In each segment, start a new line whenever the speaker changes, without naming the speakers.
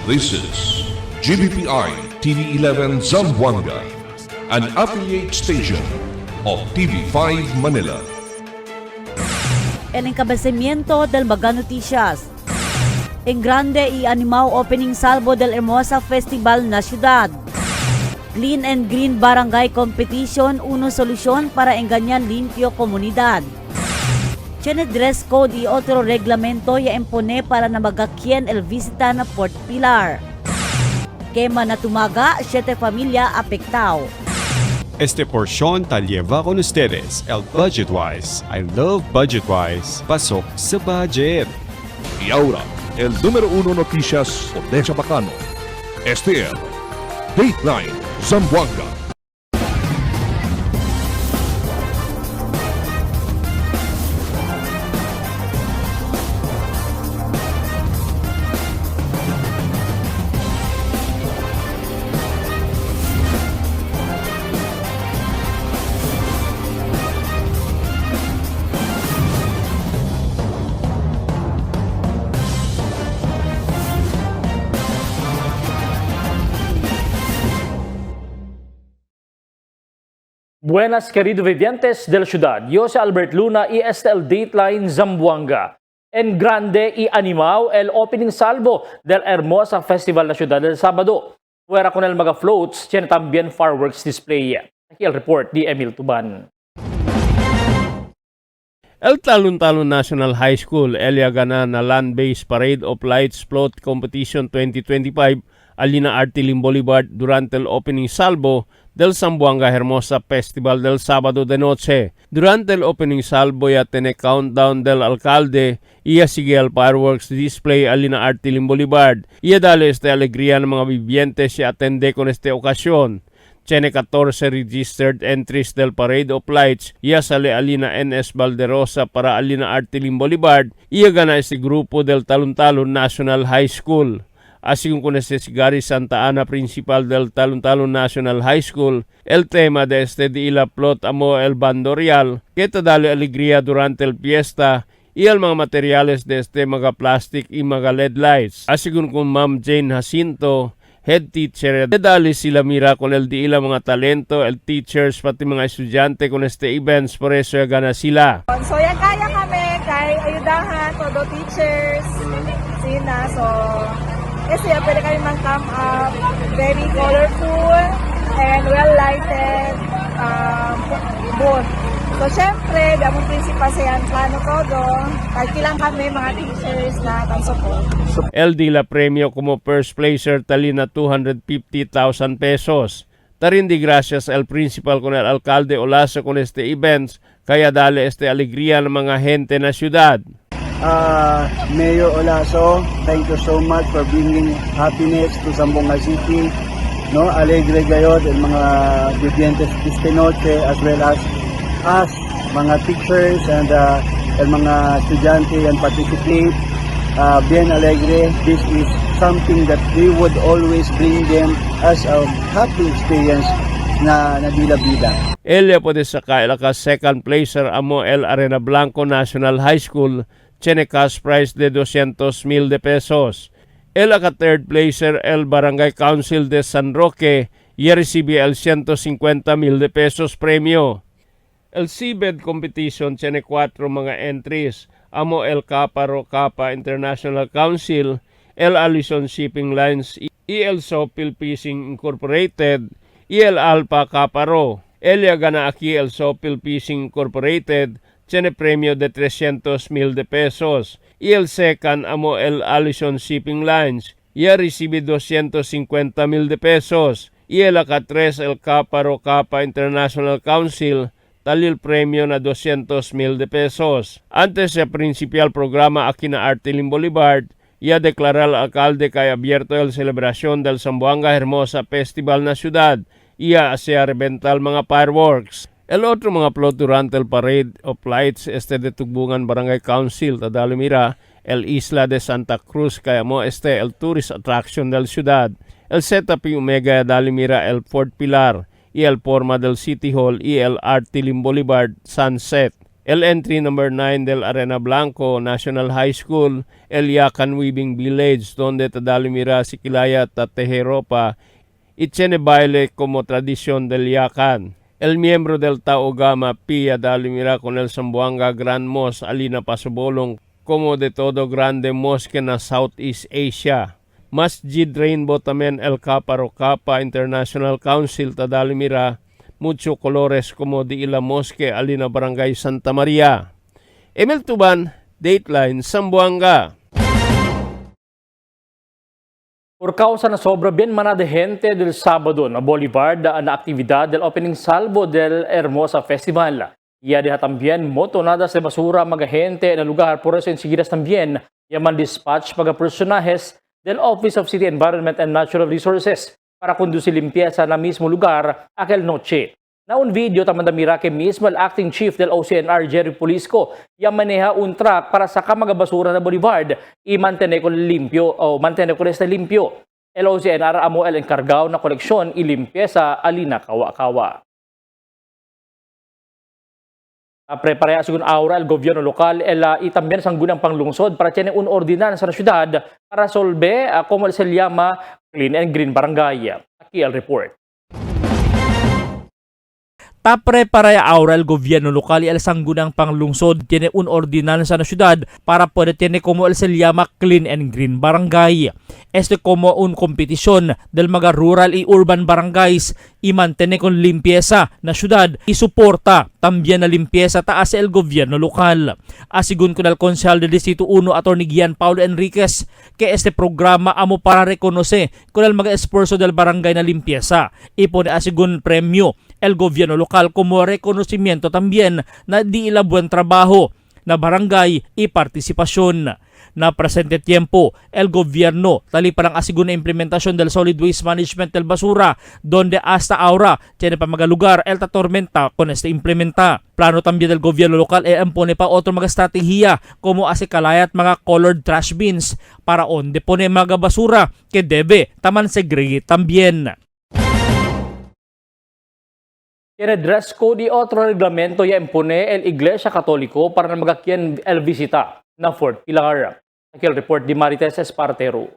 This is GBPI TV11 Zamboanga, an affiliate station of TV5 Manila.
El encabezamiento del Maga Noticias. En grande y animado opening salvo del Hermosa Festival na Ciudad. Clean and Green Barangay Competition, uno solusyon para engañar limpio komunidad. Tiene dress code y otro reglamento ya impone para na magakien el visita na Port Pilar. Quema na tumaga, 7 familia apektao.
Este porción tal lleva con ustedes el Budgetwise. I love Budgetwise. Pasok sa budget.
Y ahora, el número 1 noticias de Chabacano. Este es Dateline Zamboanga.
Buenas queridos vivientes de la ciudad, yo soy Albert Luna y este es el Dateline Zamboanga. En grande y animado el opening salvo del Hermosa Festival na Ciudad del Sábado. Fuera con el Maga Floats, tiene también fireworks display. Aquí el report de Emil Tuban.
El Talon-Talon National High School gana na Land-Based Parade of Lights Float Competition 2025 alina Artilim Boulevard durante el opening salvo del Zamboanga Hermosa Festival del sábado de noche. Durante el opening salvo ya tiene countdown del alcalde y sigue el fireworks display alina Artilim Boulevard y dale alegría ng mga vivientes y atende con esta ocasión. Tiene 14 registered entries del Parade of Lights y sale alina NS Valderosa para alina Artilim Boulevard y gana este grupo del Talon-Talon National High School. Así como con este Gary Santa Ana, principal del Talon-Talon National High School, el tema de este día plot amo el bandorial, que te da alegría durante el fiesta y el mga materiales de este mga plastic y mga LED lights. Así como con Ma'am Jane Jacinto, head teacher, te dali sila mira con el dila mga talento, el teachers, pati mga estudyante con este events, por eso gana sila.
So yan kaya kami, kay ayudahan, todo teachers, sina, so kasi pwede kami mang-come up, very colorful and well-lighted booth. So syempre, damong principal sa yan, plano todo, kahit kilang kami mga teachers na support.
El Dila premio como first placer talina 250,000 pesos. Tarindi gracias al principal con el alcalde Olaso con este events, kaya dale este alegría ng mga gente na syudad.
Mayor Olaso, thank you so much for bringing happiness to Zamboanga City. No, alegre gayod ang mga vivientes de noche as well as us, mga teachers and mga estudyante and participate. Bien alegre. This is something that we would always bring them as a happy experience na bida-bida.
Elia puede saka ka second placer amo el Arena Blanco National High School, tiene cash prize de 200,000 de pesos. El aka third placer el Barangay Council de San Roque y recibe el 150,000 de pesos premio. El Seabed Competition tiene 4 mga entries, amo el Caparo Capa International Council, el Allison Shipping Lines y el Sopil Fishing Incorporated y el Alpa Caparo. Elia gana aquí el Sopil Fishing Incorporated, tiene premio de 300,000 de pesos. Y el second amo el Allison Shipping Lines, ya recibe 250,000 de pesos. Y el aka-3 el Caparo Capa International Council, talil premio na 200,000 de pesos. Antes sa principal programa aquí na Artilim Boulevard, ya declara al alcalde kay abierto el celebración del Zamboanga Hermosa Festival na Ciudad, iya siya rebental mga fireworks. El otro mga plot durante el Parade of Lights de Tugbungan Barangay Council, tadalo mira, el Isla de Santa Cruz, kaya mo el tourist attraction del ciudad. El setup y Omega dali mira el Port Pilar, y el Forma del City Hall y el Artilim Boulevard Sunset. el entry number 9 del Arena Blanco National High School, el Yakan Weaving Village, donde tadalimira si Kilaya Tateheropa, itiene baile como tradición del Yakan. El miembro del Tao Gama Pia dalimira con el Zamboanga Grand Mosque Alina Pasobolong como de todo grande mosque na Southeast Asia. Masjid Rainbow tamen el Kaparokapa International Council tadalimira mucho colores como di ila mosque alina Barangay Santa Maria. Emil Tuban, Dateline, Zamboanga.
Por causa na sobra bien mana de gente del sábado na Boulevard na actividad del opening salvo del Hermosa Festival. Ya deja también motonadas de basura mga gente na lugar, por eso enseguida también yaman dispatch mga personajes del Office of City Environment and Natural Resources para conducir limpieza na mismo lugar aquel noche. Na un video tamandamira que mismo el acting chief del OCNR Jerry Polisco ya maneja un truck para sacar mga basura na Boulevard y mantener ko limpio o mantener ko este limpio. El OCNR amo el encargado na koleksyon y limpieza alina kawa-kawa. Prepara según ahora el gobierno local y también sanggunang panglungsod para tiene un ordinanza sa syudad para solve como se llama Clean and Green Barangay. Aquí el report.
Prepara ahora el gobierno local y el sanggunang panglungsod tiene un ordinanza na syudad para poder tiene como se llama Clean and Green Barangay. Este como un competición del mga rural y urban barangays y mantiene con limpieza na syudad y soporta también na limpieza taas el gobierno local. Asigun con el Konsehal del Distrito 1 Atty. Gian Paulo Enriquez que este programa amo para reconocer con el mga esfuerzo del barangay na limpieza y pone asigun premio el gobierno local como reconocimiento también na di ila buen trabajo na barangay y partisipasyon. Na presente tiempo, el gobierno tali parang asigun na implementasyon del solid waste management del basura donde hasta ahora tiene pa mga lugar el tatormenta con este implementa. Plano también del gobierno local impone pa otro mga estratehiya como asikalayat mga colored trash bins para onde pone mga basura que debe taman segregate también.
Tiene dress code y otro reglamento ya impone el Iglesia Católico para magakyan el visita na Fort Pilar. Aquí el report de Marites Espartero.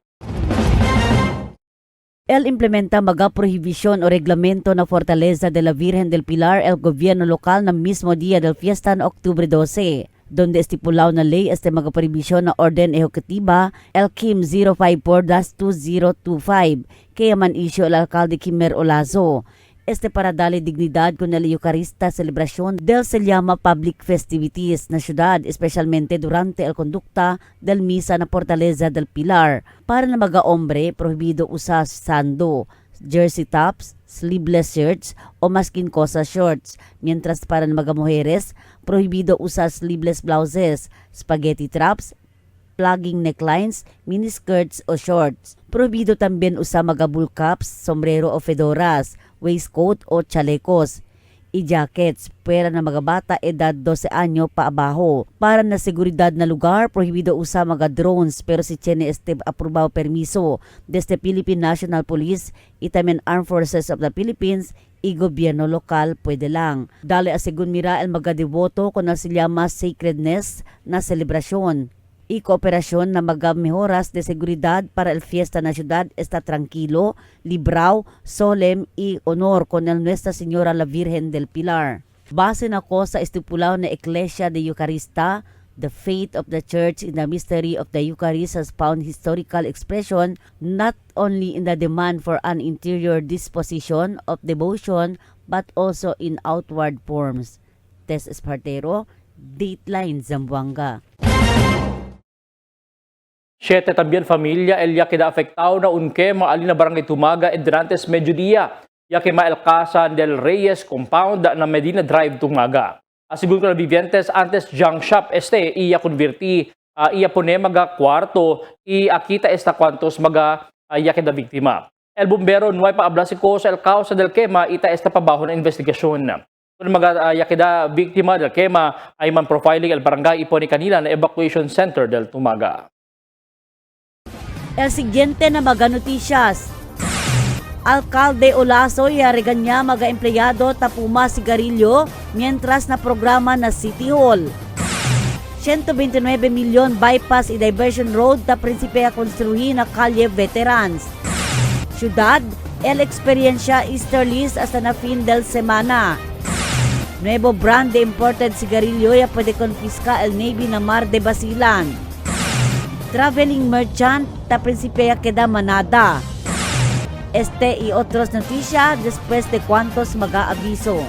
El implementa mga prohibisyon o reglamento na Fortaleza de la Virgen del Pilar el gobierno local na mismo día del fiesta na Octubre 12, donde estipulado na ley este mga prohibisyon na Orden Ejecutiva el KIM 054-2025 kaya man issue el alcalde Kimer Olazo. Este para darle dignidad con el Eucarista celebración del se llama public festivities na syudad, especialmente durante el conducta del misa na Fortaleza del Pilar. Para na mga hombre, prohibido usar sando, jersey tops, sleeveless shirts o maskin cosa shorts. Mientras para na mga mujeres, prohibido usar sleeveless blouses, spaghetti traps, plugging necklines, miniskirts o shorts. Prohibido también usar mga bull caps, sombrero o fedoras, waistcoat o chalecos, y jackets para na mga bata edad 12 anyo pa abajo. Para na seguridad na lugar, prohibido usar mga drones pero si tiene este aprobado permiso desde Philippine National Police y también Armed Forces of the Philippines y gobyerno lokal pwede lang. Dali asigun mira el mga devoto con na se llama sacredness na selebrasyon y cooperación na mga mejoras de seguridad para el fiesta na ciudad está tranquilo, librao, solemn y honor con el Nuestra Señora la Virgen del Pilar. Base na ko sa estipulado na Iglesia de Eucarista, the faith of the Church in the mystery of the Eucharist has found historical expression not only in the demand for an interior disposition of devotion but also in outward forms. Tess Espartero, Dateline, Zamboanga.
7 también familia el ya queda afectado na un quema alina barangay Tumaga en Durantes Mediodía ya quema el casa del Reyes compound na Medina Drive Tumaga. Asigun ko na vivientes antes junk shop iya converti iya pone maga kwarto akita esta cuantos maga ya queda biktima. El bombero nuay pa ablasiko sa el causa del quema ita esta pabaho na investigasyon. Kung mga ya queda biktima del quema ay man profiling el barangay ipone kanila na evacuation center del Tumaga.
El siguiente na mga noticias. Alcalde Olaso y regaña mga empleyado tapuma sigarilyo mientras na programa na City Hall. 129 milyon bypass i diversion road ta prinsipe a konstruhi na kalye veterans. Syudad, el experiencia Easterlies hasta na fin del semana. Nuevo brand de imported sigarilyo ya pwede konfiska el Navy na Mar de Basilan. Traveling merchant ta prinsipe queda manada. Este y otros noticias después de cuantos mag-aaviso.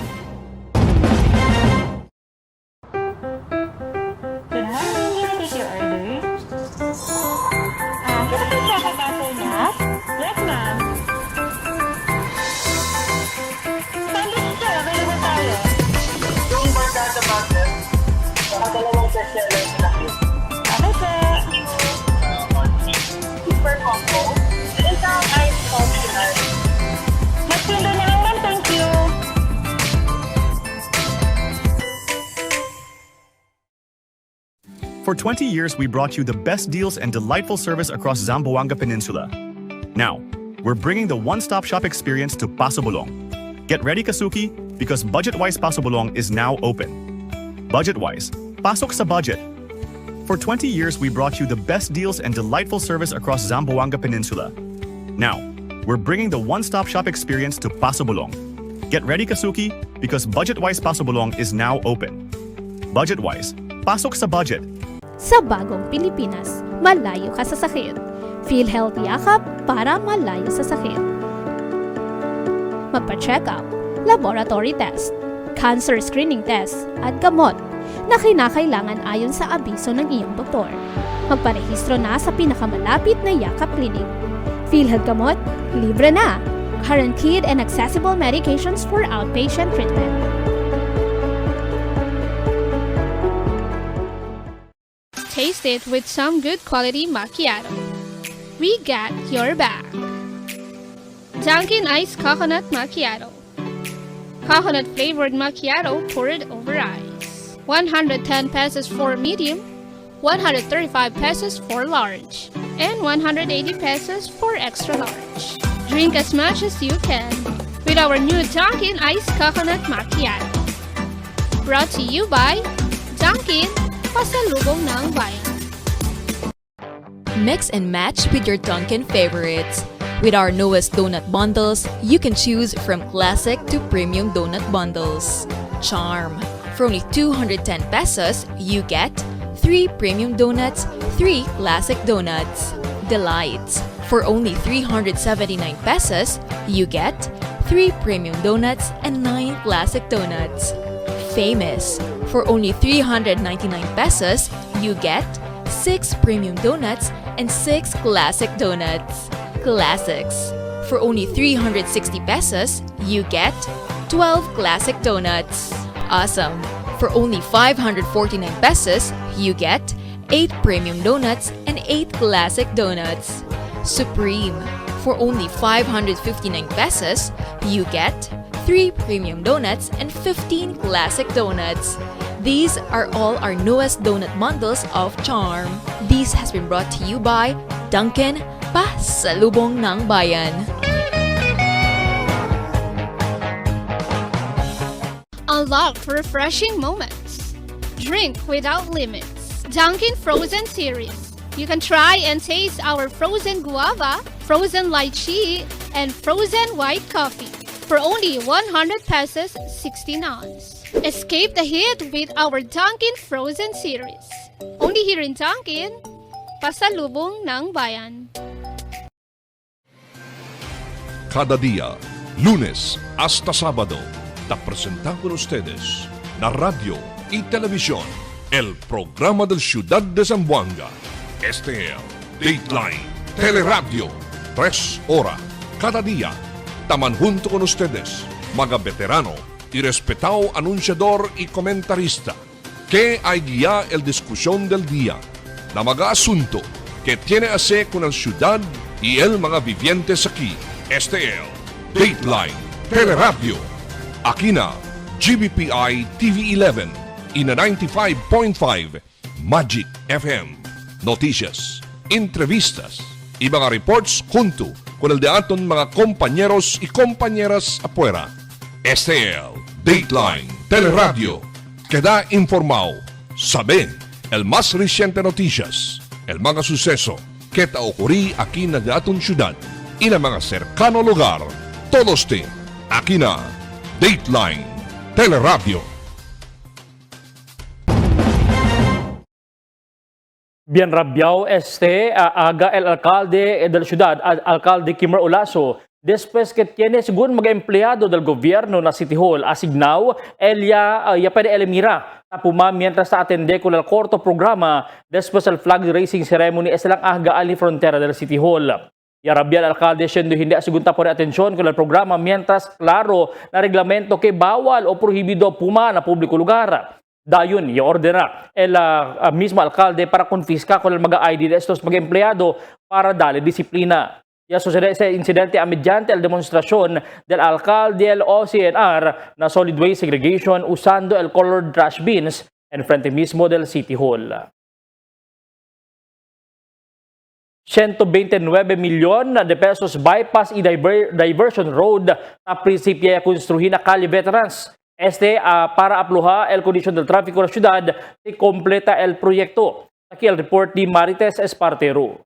For 20 years, we brought you the best deals and delightful service across Zamboanga Peninsula. Now, we're bringing the one-stop shop experience to Paso Bulong. Get ready, Kasuki, because Budget-Wise Paso Bulong is now open. Budget-Wise, pasok sa budget. For 20 years, we brought you the best deals and delightful service across Zamboanga Peninsula. Now, we're bringing the one-stop shop experience to Paso Bulong. Get ready, Kasuki, because Budget-Wise Paso Bulong is now open. Budget-Wise, pasok sa budget.
Sa bagong Pilipinas, malayo ka sa sakit. PhilHealth Yakap para malayo sa sakit. Magpa-check up, laboratory test, cancer screening test, at gamot na kinakailangan ayon sa abiso ng iyong doktor. Magparehistro na sa pinakamalapit na Yakap Clinic. PhilHealth Gamot, libre na. Guaranteed and accessible medications for outpatient treatment. Taste it with some good quality macchiato. We got your back. Dunkin' Iced Coconut Macchiato. Coconut flavored macchiato poured over ice. 110 pesos for medium, 135 pesos for large, and 180 pesos for extra large. Drink as much as you can with our new Dunkin' Iced Coconut Macchiato. Brought to you by Dunkin', pasalubong ng bayan.
Mix and match with your Dunkin' favorites. With our newest donut bundles, you can choose from classic to premium donut bundles. Charm. For only 210 pesos, you get 3 premium donuts, 3 classic donuts. Delights. For only 379 pesos, you get 3 premium donuts and 9 classic donuts. Famous. For only 399 pesos, you get 6 premium donuts and 6 classic donuts. Classics. For only 360 pesos, you get 12 classic donuts. Awesome. For only 549 pesos, you get 8 premium donuts and 8 classic donuts. Supreme. For only 559 pesos, you get 3 premium donuts and 15 classic donuts. These are all our newest donut bundles of Charm. This has been brought to you by Dunkin', pasalubong ng bayan.
Unlock refreshing moments. Drink without limits. Dunkin' Frozen Series. You can try and taste our frozen guava, frozen lychee, and frozen white coffee for only 100 pesos 16 ounce. Escape the heat with our Dunkin' Frozen Series. Only here in Dunkin', pasalubong ng bayan.
Cada día, lunes hasta sábado, te presentamos con ustedes la radio y televisión, el programa del Ciudad de Zamboanga. Este es Dateline Teleradio, 3 horas cada día. Taman junto con ustedes, mga veterano y respetado anunciador y comentarista, que hay guía el discusión del día, na mga asunto que tiene a hacer con la ciudad y el mga vivientes aquí. Este es Dateline Teleradio. Aquí na GBPI TV11 y na 95.5 Magic FM. Noticias, entrevistas y mga reports junto con el de aton mga compañeros y compañeras afuera. STL, Dateline, Teleradio. Queda informado. Sabe el más reciente noticias, el mga suceso que ta ocurrí aquí na de aton syudad y na mga cercano lugar. Todos aquí na Dateline, Teleradio.
Bien rabiao aga el alcalde del ciudad, alcalde Kimmer Olaso, después que tiene según mga empleyado del gobierno na City Hall asignado, ya pwede elimira tapuma mientras sa atende con el corto programa después el flag raising ceremony lang aga ali frontera del City Hall. Ya rabia el alcalde siendo hindi asigunta por atensyon con el programa mientras claro na reglamento que bawal o prohibido puma na publiko lugar. Dayon, i-ordera el mismo alcalde para confisca con el mga ID de estos mga empleyado para darle disiplina. Ya sucede ese incidente mediante la demostración del alcalde del OCNR na solid waste segregation usando el colored trash bins en frente mismo del City Hall. 129 milyon de pesos bypass y diversion road na prinsipya konstruhin na Calle Veterans. Para apluha el condition del tráfico de la ciudad se completa el proyecto. Aquí el report ni Marites Espartero.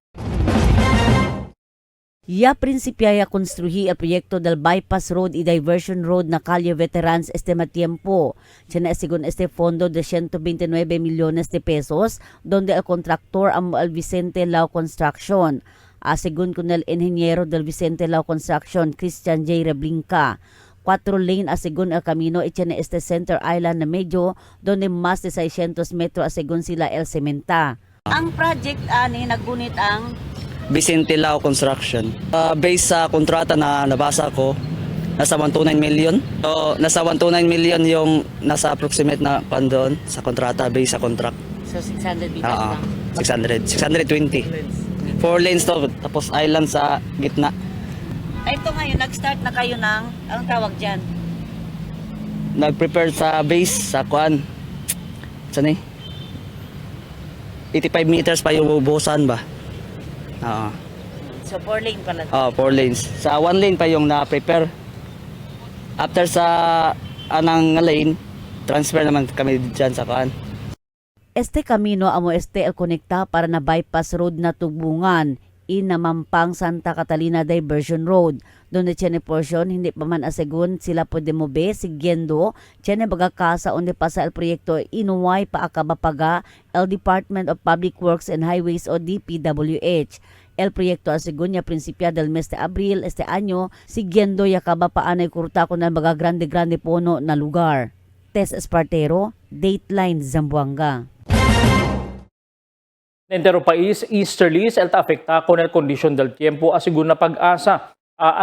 Ya principiaya konstruhi el proyecto del bypass road y diversion road na Calle Veterans matiempo. Tiene según fondo de 129 millones de pesos, donde el contractor ang el Vicente Lau Construction. Según con el ingeniero del Vicente Lau Construction, Christian J. Reblinca. 4 lane según el camino tiene Center Island na medyo, donde más de 600 metros según sila el sementa. Ang project ni nagunit ang
Vicente Lau Construction. Based sa kontrata na nabasa ko, nasa 129 million. So, nasa 129 million yung nasa approximate na doon sa kontrata, based sa contract.
So 600 meters lang?
620. 4 lanes to, tapos island sa gitna.
Ito ngayon, nag-start na kayo ng, anong tawag dyan?
Nag-prepare sa base, sa kuan. Saan 85 meters pa yung bubusan ba?
So 4 lane pala?
4 lanes. Sa 1 lane pa yung na-prepare. After sa anang lane, transfer naman kami dyan sa kuan.
Camino amo el konekta para na bypass road na Tubungan Inamampang Santa Catalina Diversion Road. Doon tiene portion hindi pa man asegun sila pwede mo be siguiendo tiene baga kasa onde pasa el proyekto inuway pa akabapaga el Department of Public Works and Highways o DPWH. El proyekto asegun ya prinsipya del mes de abril año siguiendo ya kabapaanay kurta ko na baga grande puno na lugar. Tess Espartero, Dateline Zamboanga.
Entero país easterlies el afecta con el condition del tiempo asigun na pag-asa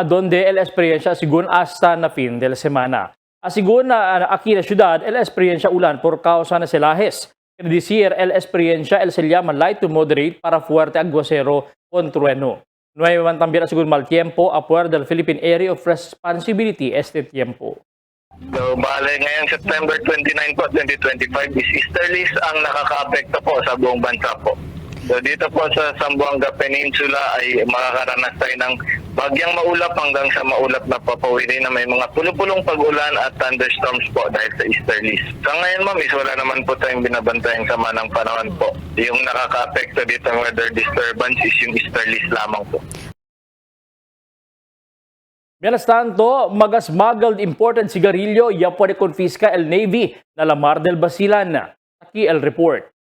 donde el experiencia asigun hasta na fin de la semana. Asigun na aquí na ciudad el experiencia ulan por causa na selajes. Decir el experiencia el se llama light to moderate para fuerte aguacero con trueno. Nuevo también asigun mal tiempo apuer del Philippine Area of Responsibility este tiempo.
So, bale ngayon September 29 po, 2025 is easterlies ang nakaka-apekto po sa buong bansa po. So dito po sa Zamboanga Peninsula ay makakaranas tayo ng bagyang maulap hanggang sa maulap na papawiri na may mga pulupulong pag-ulan at thunderstorms po dahil sa easterlies. Sa ngayon ma'am, wala naman po tayong binabantayang sama ng panahon po. Yung nakaka-apekto dito ng weather disturbance is yung easterlies lamang po.
Mientras tanto, magas-smuggled imported sigarilyo ya puede confisca el Navy na Lamar del Basilan. Aquí el report.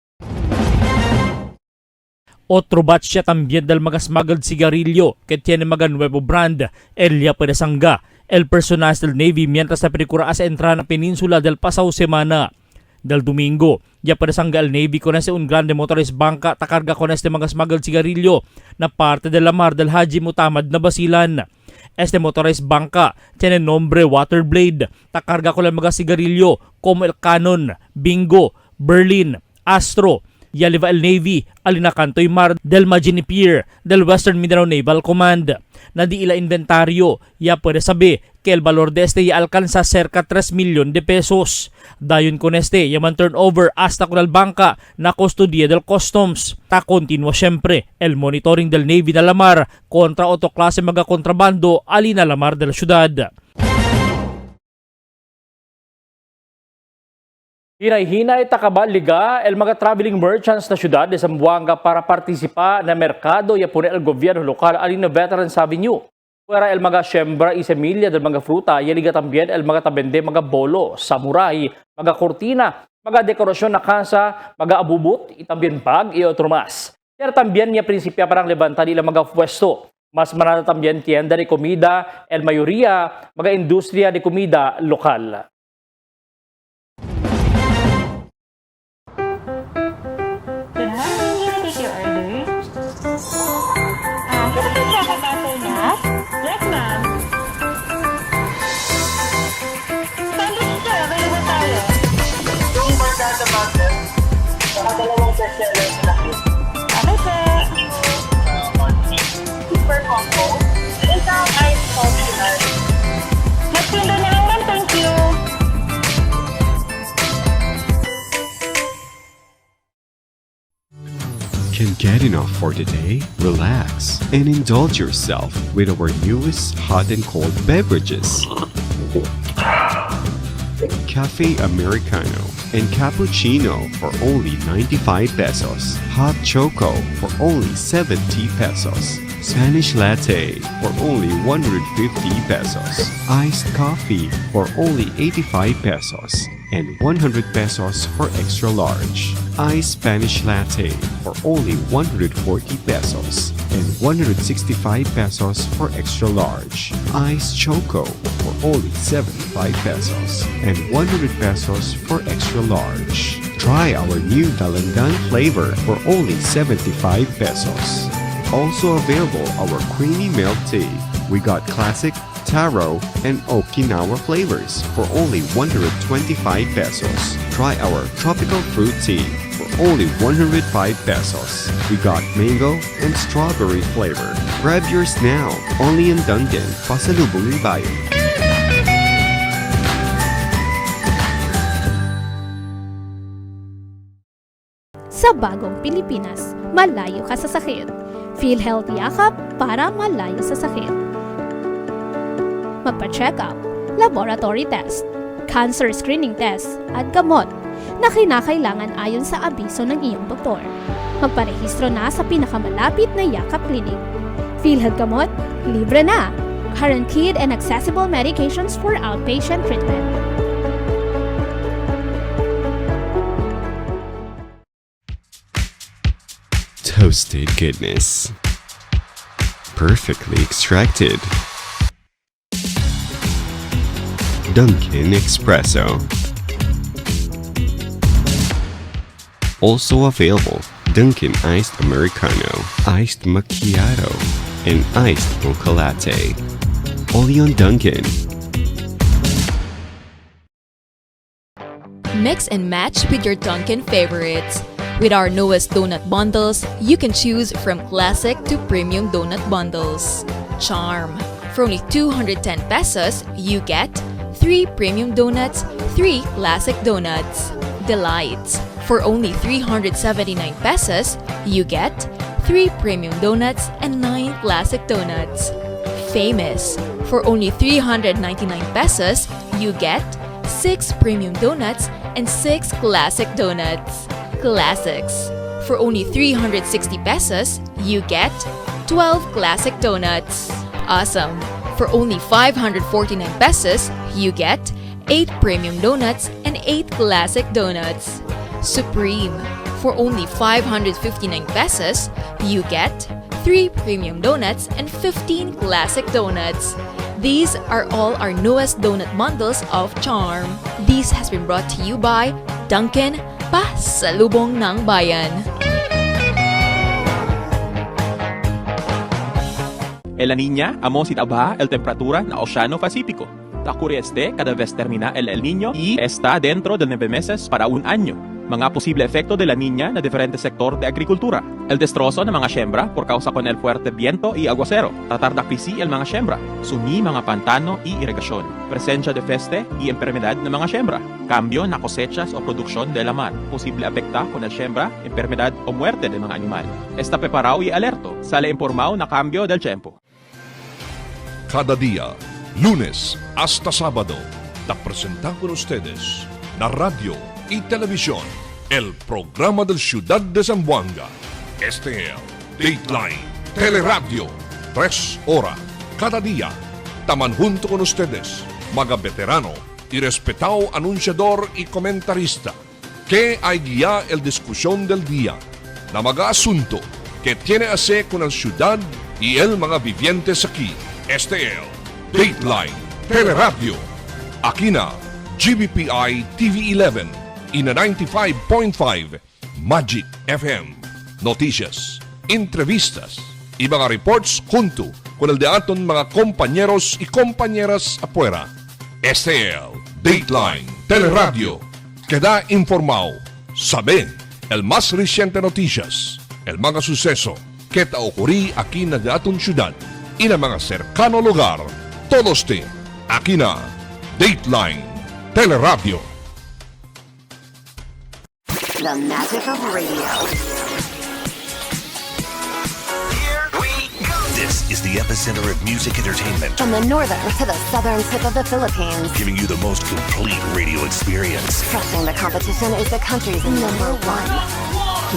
Otro batch siya también del mga smuggled sigarilyo que tiene mga nuevo brand, el ya puede sangga, el personal del Navy mientras sa pelikura sa entrada ng peninsula del pasaw semana. Del domingo, ya puede sangga el Navy con ese un grande motorist banca takarga con este mga smuggled sigarilyo na parte de Lamar del Haji Mutamad na Basilan. Este motorized banca tiene nombre Waterblade, takarga con el mga sigarilyo como el Canon, Bingo, Berlin, Astro, Yaliva el Navy, alinakantoy mar del Magini Pier del Western Mindanao Naval Command. Na di ila inventaryo, ya puede sabi que el valor de este ya alcanza cerca 3 milyon de pesos. Dayon con este, yaman turnover hasta con el banca na custodia del customs. Ta continua syempre el monitoring del Navy na lamar kontra oto klase mga kontrabando alina lamar del syudad.
Hinay-hinay takabaliga el mga traveling merchants na syudad de Zamboanga para partisipa na merkado ya pune el gobierno lokal alin na Veterans Avenue. Fuera el mga siembra y semilla del mga fruta, yaliga tambien el mga tabende, mga bolo, samurai, mga kortina, mga dekorasyon na kasa, mga abubut, itambien pag, y otro mas. Pero tambien niya prinsipya parang levanta nila mga pwesto. Mas manana tambien tienda de comida, el mayoría, mga industriya de comida lokal.
Yes, ma'am. Sandwich sir, available tayo. Yung barkada butter, saka dalawang bestseller na cake. Okay, sir. Super combo. Isang ice coffee nut. Magtindo na lang, ma'am. Thank you.
Can get enough for the day? Relax and indulge yourself with our newest hot and cold beverages. Cafe Americano and Cappuccino for only 95 pesos. Hot Choco for only 70 pesos. Spanish Latte for only 150 pesos. Iced Coffee for only 85 pesos. And 100 pesos for extra large. Iced Spanish Latte for only 140 pesos and 165 pesos for extra large. Iced Choco for only 75 pesos and 100 pesos for extra large. Try our new Dalandan flavor for only 75 pesos. Also available our creamy milk tea. We got classic, taro, and Okinawa flavors for only 125 pesos. Try our tropical fruit tea for only 105 pesos. We got mango and strawberry flavor. Grab yours now, only in Dunkin, Pasalubong Bayan.
Sa bagong Pilipinas, malayo ka sa sakit. PhilHealth Yakap para malayo sa sakit. Magpa-check up, laboratory test, cancer screening test, at gamot na kinakailangan ayon sa abiso ng iyong doktor. Magparehistro na sa pinakamalapit na Yakap Clinic. PhilHealth Gamot, libre na! Guaranteed and accessible medications for outpatient treatment.
Toasted goodness. Perfectly extracted. Dunkin' Espresso. Also available, Dunkin' Iced Americano, Iced Macchiato, and Iced Mocha Latte. Only on Dunkin'.
Mix and match with your Dunkin' favorites. With our newest donut bundles, you can choose from classic to premium donut bundles. Charm. For only 210 pesos, you get 3 premium donuts, 3 classic donuts. Delights. For only 379 pesos, you get 3 premium donuts and 9 classic donuts. Famous. For only 399 pesos, you get 6 premium donuts and 6 classic donuts. Classics. For only 360 pesos, you get 12 classic donuts. Awesome. For only 549 pesos, you get 8 premium donuts and 8 classic donuts. Supreme. For only 559 pesos, you get 3 premium donuts and 15 classic donuts. These are all our newest donut bundles of Charm. This has been brought to you by Dunkin', Pasalubong ng Bayan.
El La Niña, amo sitaba el temperatura na Oceano Pacífico. Ocurre cada vez termina el Niño y está dentro de 9 meses para un año. Mga posible efecto de la niña na diferente sector de agrikultura. El destrozo ng mga siembra por causa con el fuerte viento y aguacero. Tratar de akrisi el mga siembra. Sumi mga pantano y irrigasyon. Presencia de peste y enfermedad ng mga siembra. Cambio na cosechas o produksyon de la mar. Posible afecta con el siembra, enfermedad o muerte de mga animal. Está preparado y alerto. Sale informado na cambio del tiempo.
Cada día, lunes hasta sábado, te presentamos con ustedes la radio y televisión, el programa del Ciudad de Zamboanga. Este es Dateline Teleradio, 3 horas cada día. Taman junto con ustedes, mga veterano y respetado anunciador y comentarista, que hay guía el discusión del día, na mga asunto que tiene a ver con la ciudad y el mga vivientes aquí. Este es Dateline Teleradio. Aquí na GBPI TV11 y na 95.5 Magic FM. Noticias, entrevistas y mga reports junto con el de aton mga compañeros y compañeras afuera. Este es Dateline Teleradio. Queda informado, sabe el más reciente noticias, el mga suceso que te ocurrí aquí na de aton ciudad y na mga cercano lugar. Todos te aquí na Dateline Teleradio.
The magic of radio.
This is the epicenter of music entertainment.
From the northern to the southern tip of the Philippines.
Giving you the most complete radio experience.
Crushing the competition is the country's number one.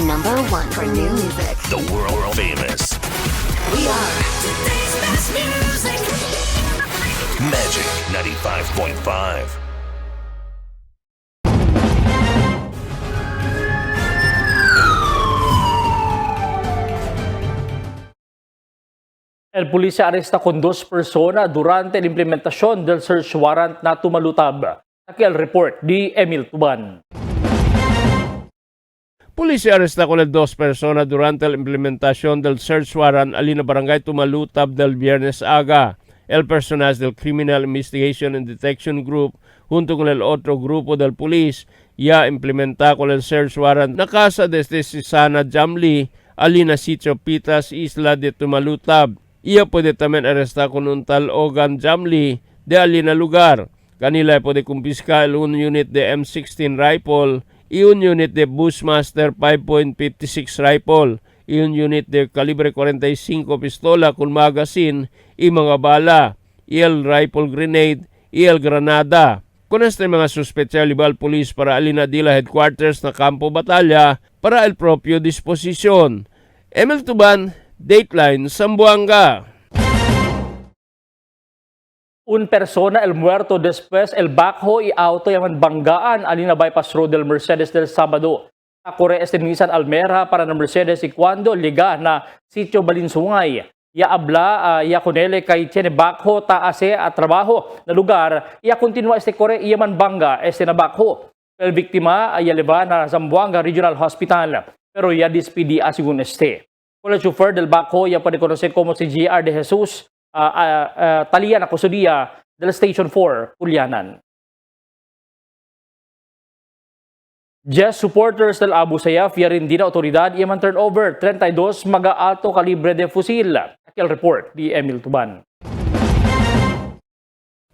Number one for new music.
The world famous.
We are today's best music.
Magic 95.5.
El pulisya aresta con 2 personas durante la implementación del search warrant na tumalutab. Aquí el report di Emil Tuban.
Pulisya aresta con 2 personas durante la implementación del search warrant alina barangay Tumalutab del Viernes aga. El personal del Criminal Investigation and Detection Group junto con el otro grupo del pulis ya implementa con el search warrant na casa desde Sisana Jamli alina Sitio Pitas, Isla de Tumalutab. Ia puede también arrestar con un tal Ogan Jamli de alina lugar. Kanila puede kumpiska el un unit de M16 rifle y un unit de Bushmaster 5.56 rifle y un unit de calibre 45 pistola con magazine y mga bala y el rifle grenade y el granada. Con este mga suspecha libal police para alinadila headquarters na kampo batalya para el propio disposisyon. Emil Tuban, Dateline, Zamboanga.
Un persona el muerto después el backhoe y auto yaman banggaan alina bypass road del Mercedes del Sabado. Akore este Nissan Almera para ng Mercedes y cuando liga na sitio Balinsungay. Ya abla ya kunele kay tiene backhoe taase at trabaho na lugar. Ya continua este kore yaman bangga este na backhoe. El biktima ay yaleva na Zamboanga Regional Hospital. Pero ya dispidi asigun este. Con el chauffeur del backhoe ya puede conocer como si GR de Jesus Talian Akusudia del Station 4, Pulianan. Just supporters del Abu Sayyaf ya rin din na otoridad yaman turnover 32 mga alto kalibre de fusil. Aquel report di Emil Tuban.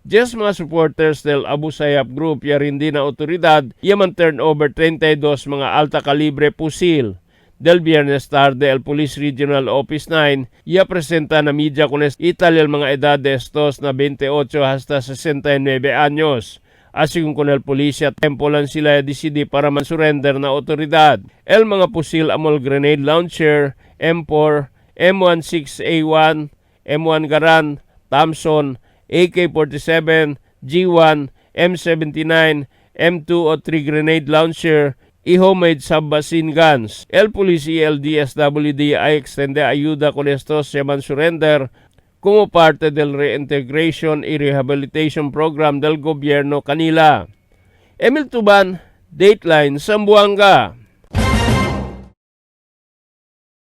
Just mga supporters del Abu Sayyaf Group ya rin din na otoridad yaman turnover 32 mga alta kalibre fusil. Del Viernes tarde, el Police Regional Office 9 ya presenta na media con Italia el mga edad de estos na 28 hasta 69 años. Así con el polisya, tempo lang sila decide para man-surrender na otoridad. El mga pusil amol grenade launcher, M4, M16A1, M1 Garand, Thompson, AK-47, G1, M79, M2 o 3 grenade launcher, y homemade submachine guns. El Police y el DSWD ay extende ayuda con estos yaman surrender como parte del Reintegration y Rehabilitation Program del gobyerno kanila. Emil Tuban, Dateline, Zamboanga.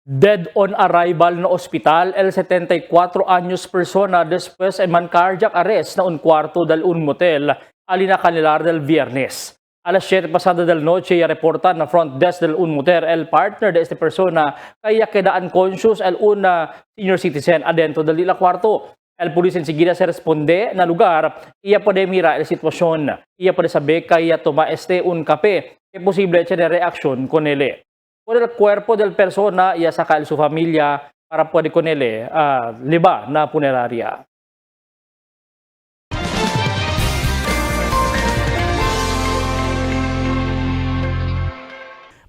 Dead on arrival na ospital, el 74 anyos persona después en man cardiac arrest na un kwarto del un motel alina kanilar del Viernes. Alas 7 pasada del noche, reporta na front desk del un mujer el partner de esta persona kaya queda unconscious el una senior citizen adentro del la cuarto. El polis enseguida se responde na lugar, iya puede mira el sitwasyon. Iya puede saber kaya toma un kape, que posible tiene reaksyon con ele. Por el cuerpo del persona, iya saca el su familia para puede con ele liba na funeraria.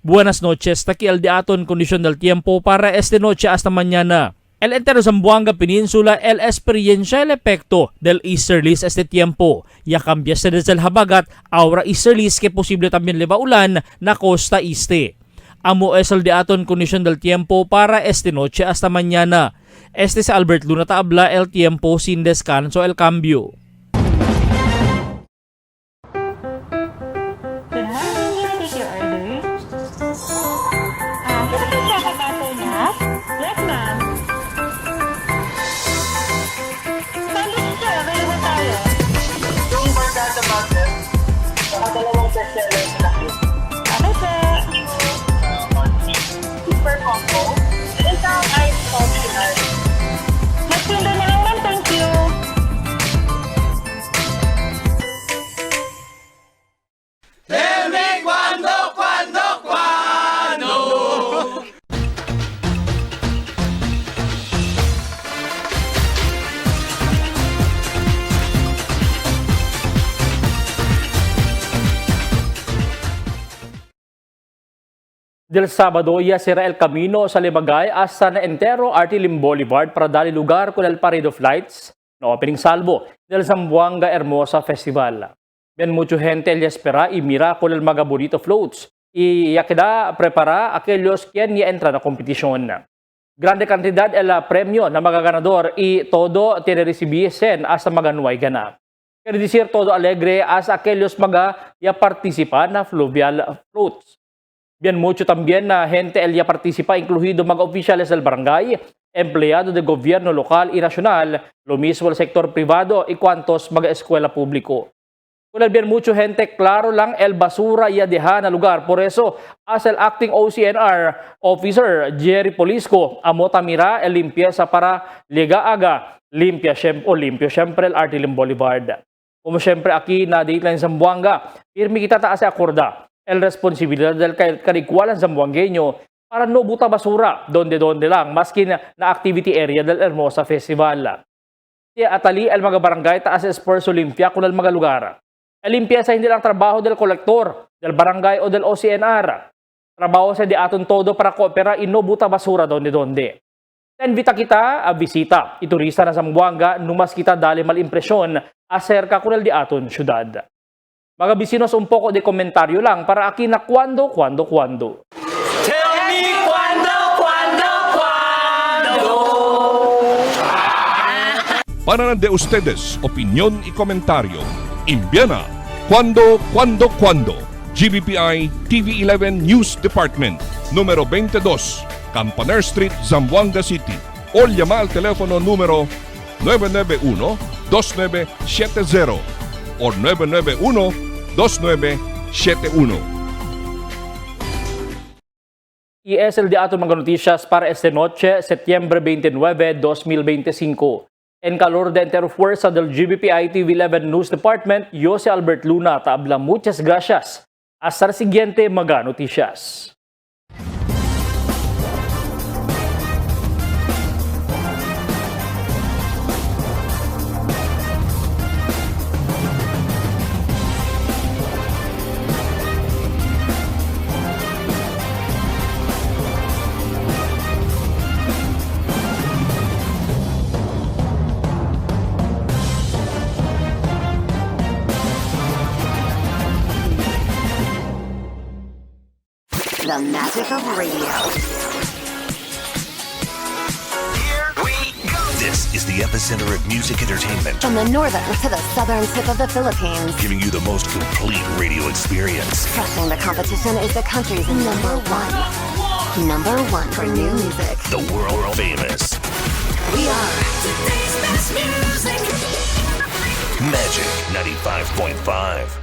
Buenas noches, taki el de aton kondisyon del tiempo para esta noche hasta mañana. El entero Zamboanga Peninsula el experiencia el efecto del easterlies este tiempo. Ya cambiase desde el habagat, aura easterlies que posible también leva ulan na costa este. Amo es el de aton kondisyon del tiempo para esta noche hasta mañana. Este es Albert Luna Taabla, el tiempo sin descanso el cambio.
Del Sabado, ya será el camino sa Limagay hasta na entero Artilim Boulevard para dali lugar con el Parade of Lights na opening salvo del Zamboanga Hermosa Festival. Bien mucho gente el espera y mira con el mga bonito floats y ya queda prepara aquellos quien ya entra na kompetisyon. Grande cantidad el premio na mga ganador y todo tiene recibisen hasta mga nuay ganap. Quiere decir todo alegre as aquellos mga ya participa na fluvial floats. Bien mucho también na gente el ya participa, incluido mga oficiales del barangay, empleado de gobierno local y nacional, lo mismo el sector privado y cuantos mga eskwela publiko. Con el bien mucho gente, claro lang el basura ya deja na lugar. Por eso, as el acting OCNR officer Jerry Polisco, amo tamira el limpieza para liga-aga, limpio syempre el Artilim Boulevard. Como syempre aquí na Dateline Zamboanga, pirmi kita taas akorda el responsabilidad del karikualan zamboangueño para no buta basura donde lang maski na activity area del Hermosa Festival. Kaya atali el mga barangay taas esfuerzo limpia con el mga lugar. El limpieza hindi lang trabaho del kolektor, del barangay o del OCNR. Trabaho sa di aton todo para koopera y no buta basura donde. Invita kita a bisita, iturista na Zamboanga, numas kita dali mal impresyon acerca con el di aton syudad. Mga bisinos, un poco de komentaryo lang para aquí na cuando.
Tell me cuando.
Para de ustedes, opinión y comentario. Envíana cuando. GBPI TV11 News Department, número 22, Campaner Street, Zamboanga City. O llama al teléfono número 991-2970 o 991-2971.
Y es el de ato mga noticias para esta noche, Septiembre 29, 2025. En calor de entero fuerza del GBPI TV11 News Department, yo si Albert Luna, tabla muchas gracias. Hasta el siguiente mga noticias.
The magic of radio.
Here we go. This is the epicenter of music entertainment.
From the northern to the southern tip of the Philippines.
Giving you the most complete radio experience.
Crushing the competition is the country's number one. Number one for new music.
The world famous.
We are
today's best music. Magic 95.5.